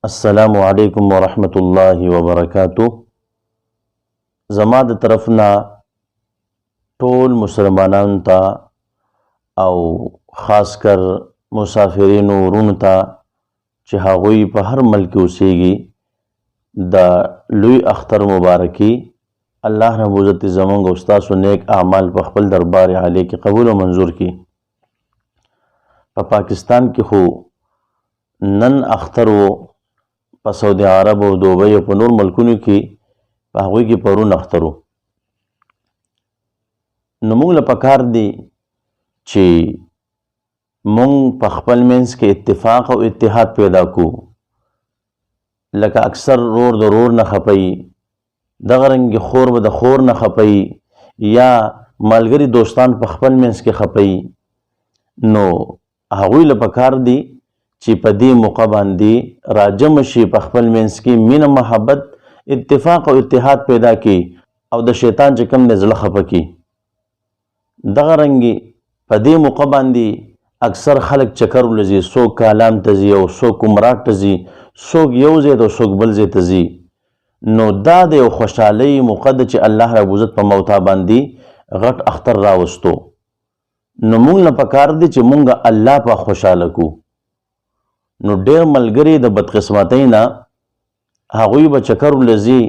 السلام علیکم ورحمۃ اللہ وبرکاتہ. زما د طرفنا ټول مسلمانانو ته او خاص کر مسافرینو ورونو ته چې هغوی په هر ملک اوسیږي د لوی اختر مبارکي الله رب عزت زمونږ او ستاسو نیک اعمال په خپل دربار عالی کې قبول او منظور کړي. په پاکستان کې خو نن اختر و، په سعودي عرب او دوبۍ او په نور ملکونو کې په هغوی کې پرون اختر و. نو موږ له پکار دی چې موږ په خپل منځ کې اتفاق او اتحاد پیدا کو. لکه اکثر رور د رور نه خپي، دغه رنګ خور به د خور نه خپي، یا ملګري دوستان په خپل منځ کې خپي. نو هغوی له پکار دی چې په دې موقع باندې راجم شي، په خپل منځ کې مینه محبت اتفاق او اتحاد پیدا کی او د شیطان چې کوم نه زړه خفه کی. دغه رنګي په دې موقع باندې اکثر خلک چکر ولځي، څوک کالام ته ځي او څوک عمرات ته ځي، څوک یو ځای ته څوک بل ځای ته ځي. نو دا د یو خوشحالۍ موقع ده چې الله رب عزت په موتا باندې غټ اختر راوستو. نو موږ نه پکار دی چې موږ الله په خوشحاله کو. نو ډېر ملګري د بدقسمتۍ نه هغوی به چکر ولځي،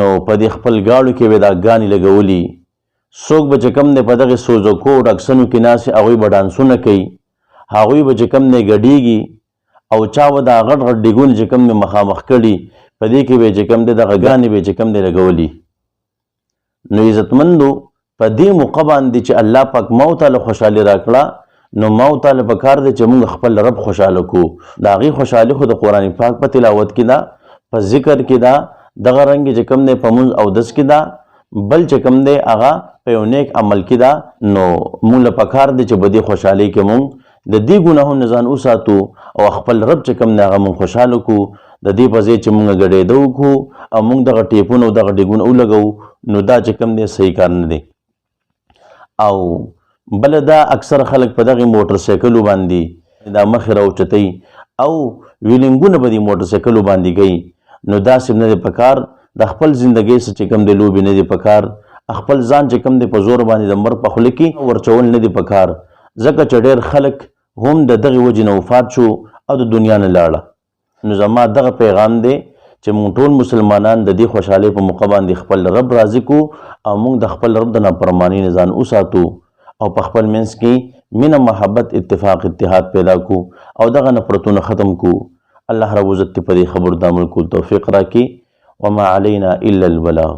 نو په دې خپل ګاړو کې به دا ګانې لګولي. څوک به چې کوم دی په دغې سوزکو ډکسنو کې ناست هغوی به ډانسونه کوي، هغوی به چې کوم دی ګډېږي او چا به دا غټ غټ ډیګونه چې کوم دی مخامخ کړي، په دې کې به چې کوم دی دغه ګانې به چې کوم دی لګولي. نو عزتمندو په دې موقع باندې چې الله پاک ما تعالی خوشحالي راکړه، نو ما تعالی په کار دی چې موږ خپل رب خوشحاله کو. د هغې خوشحالي خو د قرآن پاک په تلاوت کې ده، په ذکر کې ده، دغه رنګ چې کوم دی په مونځ او دس کې ده، بل چې کوم دی هغه په یو نیک عمل کې ده. نو موږ له پکار دی چې په دې خوشحالۍ کې موږ د دې ګناهونو ځان وساتو او خپل رب چې کوم دی هغه موږ خوشحاله کو. د دې په ځای چې موږ ګډېده وکړو او موږ دغه ټیپونه او دغه ډیګونه ولګوو، نو دا چې کوم دی صحیح کار نه دی. او بل دا اکثر خلک په دغه موټر سایکلو باندې دا مخې راوچتئ او ویلینګونه به دې موټر سایکلو باندې کوي. نو داسې نه دی پکار. د خپل زندګۍ څه چې کوم دی لوبې نه دی پکار. خپل ځان چې کوم دی په زور باندې د مر په خوله کې ورچول نه دی پکار، ځکه چې ډېر خلک هم د دغې وجې نه وفات شو او د دنیا نه لاړه. نو زما دغه پیغام دی چې موږ ټول مسلمانان د دې خوشحالۍ په موقع باندې خپل رب راضي کو او موږ د خپل رب د نافرمانۍ نه ځان وساتو او په خپل منځ کې مینه محبت اتفاق اتحاد پیدا کو او دغه نفرتونه ختم کو. الله رب عزت په دې خبرو د عمل کولو توفیق راکړي. وما علینا الا البلاغ.